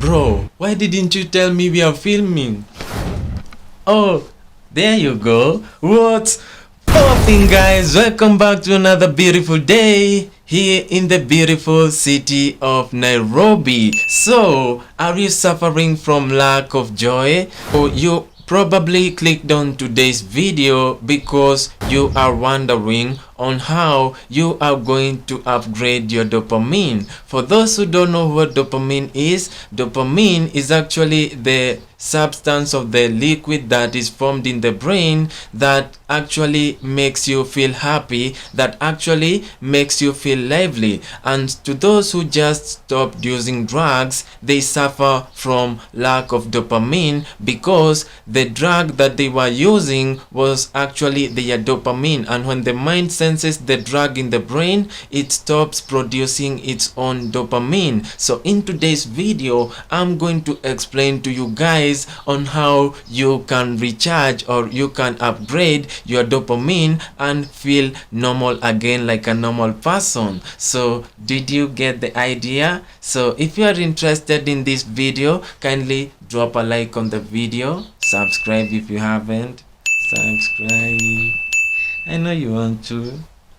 Bro, why didn't you tell me we are filming? Oh, there you go. What's popping, guys? Welcome back to another beautiful day here in the beautiful city of Nairobi. So, are you suffering from lack of joy? Or you probably clicked on today's video because you are wondering on how you are going to upgrade your dopamine. For those who don't know what dopamine is actually the substance of the liquid that is formed in the brain that actually makes you feel happy, that actually makes you feel lively. And to those who just stopped using drugs, they suffer from lack of dopamine because the drug that they were using was actually their dopamine, and when the mind senses the drug in the brain, it stops producing its own dopamine. So in today's video, I'm going to explain to you guys on how you can recharge or you can upgrade your dopamine and feel normal again like a normal person. So did you get the idea? So if you are interested in this video, kindly drop a like on the video, subscribe if you haven't, subscribe. I know you want to.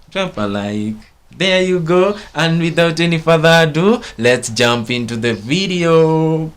Drop a like. There you go. And without any further ado, let's jump into the video.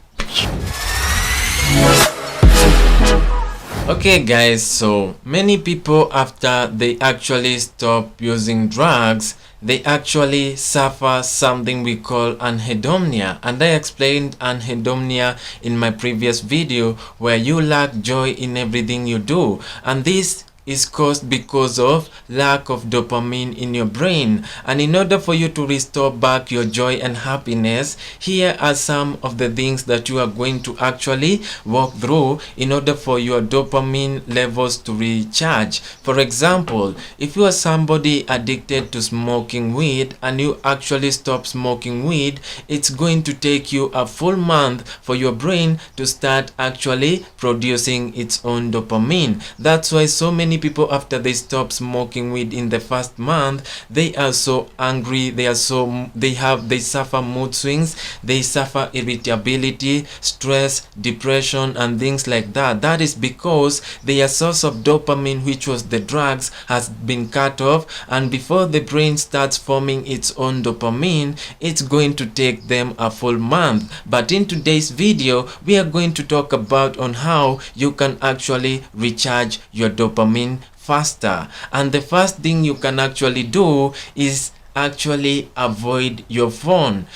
Okay guys, so many people, after they actually stop using drugs, they actually suffer something we call anhedonia, and I explained anhedonia in my previous video, where you lack joy in everything you do, and this is caused because of lack of dopamine in your brain. And in order for you to restore back your joy and happiness, here are some of the things that you are going to actually walk through in order for your dopamine levels to recharge. For example, if you are somebody addicted to smoking weed and you actually stop smoking weed, it's going to take you a full month for your brain to start actually producing its own dopamine. That's why so many people, after they stop smoking weed in the first month, they are so angry, they suffer mood swings, they suffer irritability, stress, depression and things like that. That is because their source of dopamine, which was the drugs, has been cut off, and before the brain starts forming its own dopamine, it's going to take them a full month. But in today's video, we are going to talk about on how you can actually recharge your dopamine faster. And the first thing you can actually do is actually avoid your phone.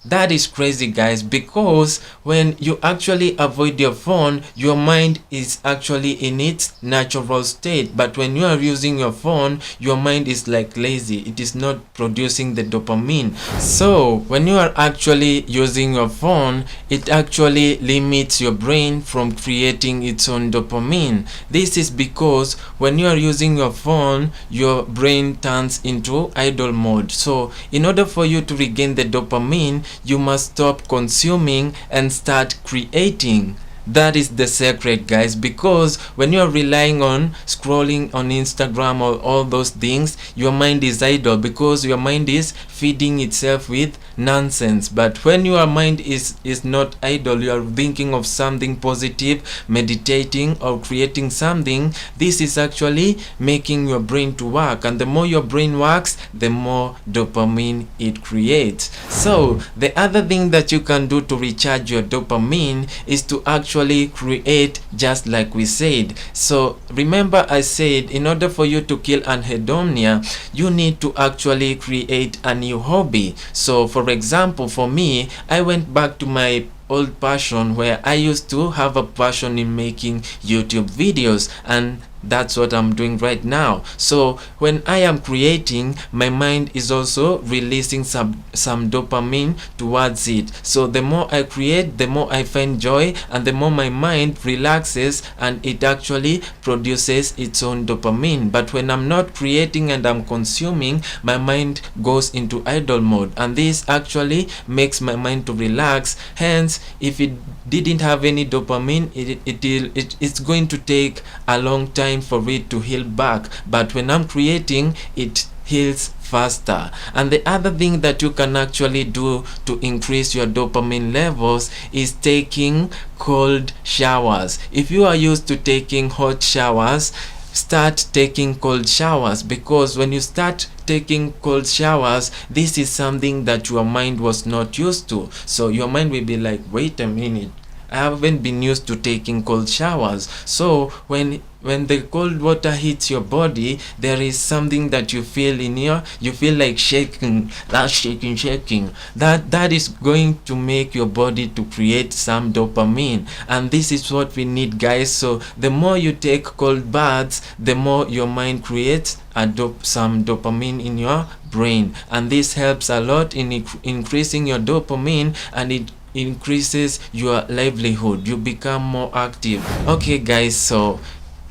That is crazy, guys, because when you actually avoid your phone, your mind is actually in its natural state. But when you are using your phone, your mind is like lazy. It is not producing the dopamine. So when you are actually using your phone, it actually limits your brain from creating its own dopamine. This is because when you are using your phone, your brain turns into idle mode. So in order for you to regain the dopamine, you must stop consuming and start creating. That is the secret, guys, because when you are relying on scrolling on Instagram or all those things, your mind is idle because your mind is feeding itself with nonsense. But when your mind is not idle, you are thinking of something positive, meditating or creating something, this is actually making your brain to work, and the more your brain works, the more dopamine it creates. So the other thing that you can do to recharge your dopamine is to actually create, just like we said. So remember, I said in order for you to kill anhedonia, you need to actually create a new hobby. So for example, for me, I went back to my old passion, where I used to have a passion in making YouTube videos, and that's what I'm doing right now. So when I am creating, my mind is also releasing some dopamine towards it. So the more I create, the more I find joy, and the more my mind relaxes and it actually produces its own dopamine. But when I'm not creating and I'm consuming, my mind goes into idle mode, and this actually makes my mind to relax. Hence, if it didn't have any dopamine, it's going to take a long time for it to heal back. But when I'm creating, it heals faster. And the other thing that you can actually do to increase your dopamine levels is taking cold showers. If you are used to taking hot showers, start taking cold showers, because when you start taking cold showers, this is something that your mind was not used to. So your mind will be like, wait a minute, I haven't been used to taking cold showers. So when the cold water hits your body, there is something that you feel you feel like shaking, that is going to make your body to create some dopamine, and this is what we need, guys. So the more you take cold baths, the more your mind creates some dopamine in your brain, and this helps a lot in increasing your dopamine, and it increases your livelihood. You become more active. Okay guys, so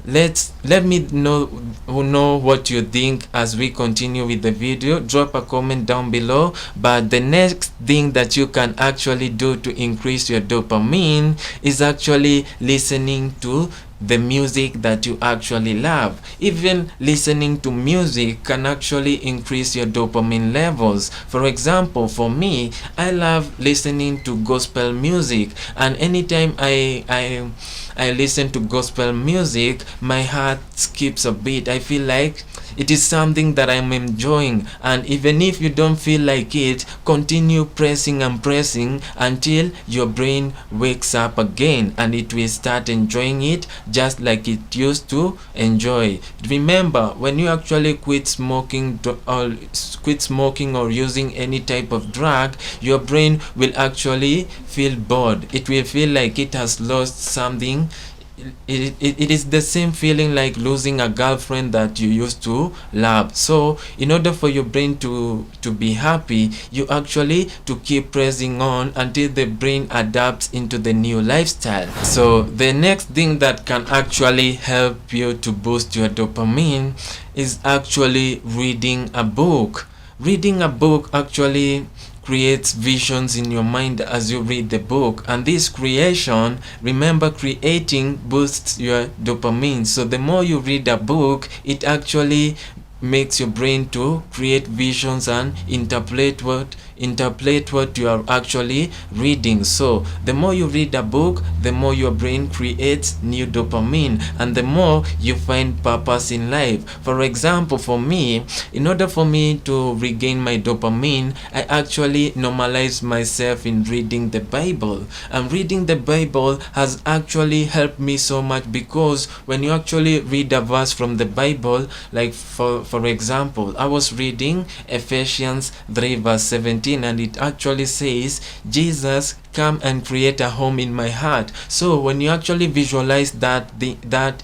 let me know what you think as we continue with the video. Drop a comment down below. But the next thing that you can actually do to increase your dopamine is actually listening to the music that you actually love. Even listening to music can actually increase your dopamine levels. For example, for me, I love listening to gospel music, and anytime I listen to gospel music, my heart skips a beat. I feel like it is something that I'm enjoying, and even if you don't feel like it, continue pressing and pressing until your brain wakes up again, and it will start enjoying it just like it used to enjoy. Remember, when you actually quit smoking or using any type of drug, your brain will actually feel bored. It will feel like it has lost something. It is the same feeling like losing a girlfriend that you used to love. So in order for your brain to be happy, you actually to keep pressing on until the brain adapts into the new lifestyle. So the next thing that can actually help you to boost your dopamine is actually reading a book. Reading a book actually creates visions in your mind as you read the book, and this creation, remember, creating boosts your dopamine. So the more you read a book, it actually makes your brain to create visions and interpret what you are actually reading. So the more you read a book, the more your brain creates new dopamine, and the more you find purpose in life. For example, for me, in order for me to regain my dopamine, I actually normalize myself in reading the Bible, and reading the Bible has actually helped me so much, because when you actually read a verse from the Bible, like for example, I was reading Ephesians 3 verse 17, and it actually says, Jesus, come and create a home in my heart. So when you actually visualize that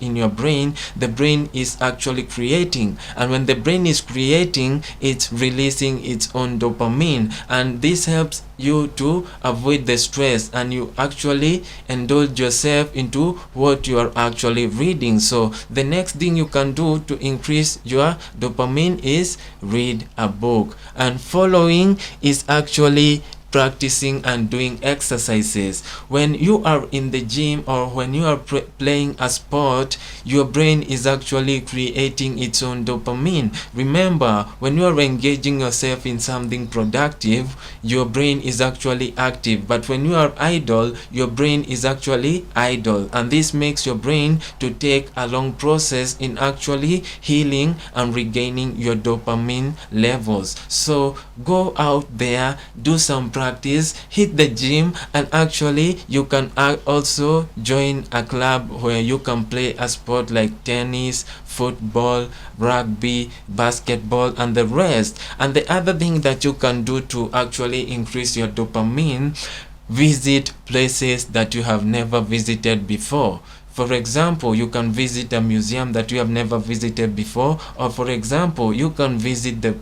in your brain, the brain is actually creating, and when the brain is creating, it's releasing its own dopamine, and this helps you to avoid the stress, and you actually indulge yourself into what you are actually reading. So the next thing you can do to increase your dopamine is read a book, and following is actually practicing and doing exercises. When you are in the gym or when you are playing a sport, your brain is actually creating its own dopamine. Remember, when you are engaging yourself in something productive, your brain is actually active, but when you are idle, your brain is actually idle, and this makes your brain to take a long process in actually healing and regaining your dopamine levels. So go out there, do some practice, hit the gym, and actually you can also join a club where you can play a sport like tennis, football, rugby, basketball, and the rest. And the other thing that you can do to actually increase your dopamine, visit places that you have never visited before. For example, you can visit a museum that you have never visited before, or for example, you can visit the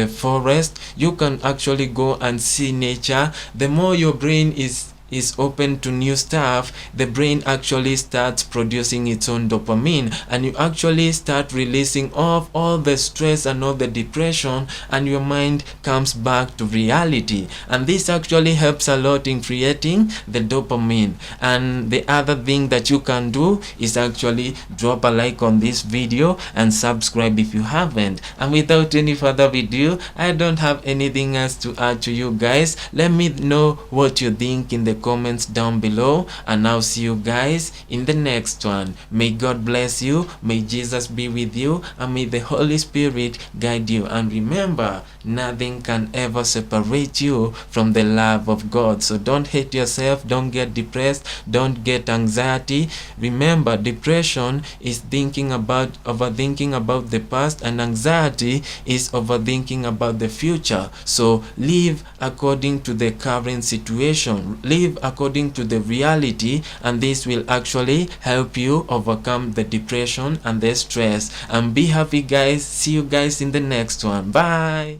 forest. You can actually go and see nature. The more your brain is is open to new stuff, the brain actually starts producing its own dopamine, and you actually start releasing off all the stress and all the depression, and your mind comes back to reality. And this actually helps a lot in creating the dopamine. And the other thing that you can do is actually drop a like on this video and subscribe if you haven't. And without any further video, I don't have anything else to add to you guys. Let me know what you think in the comments down below, and I'll see you guys in the next one. May God bless you, may Jesus be with you, and may the Holy Spirit guide you. And remember, nothing can ever separate you from the love of God. So don't hate yourself, don't get depressed, don't get anxiety. Remember, depression is overthinking about the past, and anxiety is overthinking about the future. So live according to the current situation, live according to the reality, and this will actually help you overcome the depression and the stress. And be happy guys. See you guys in the next one. Bye.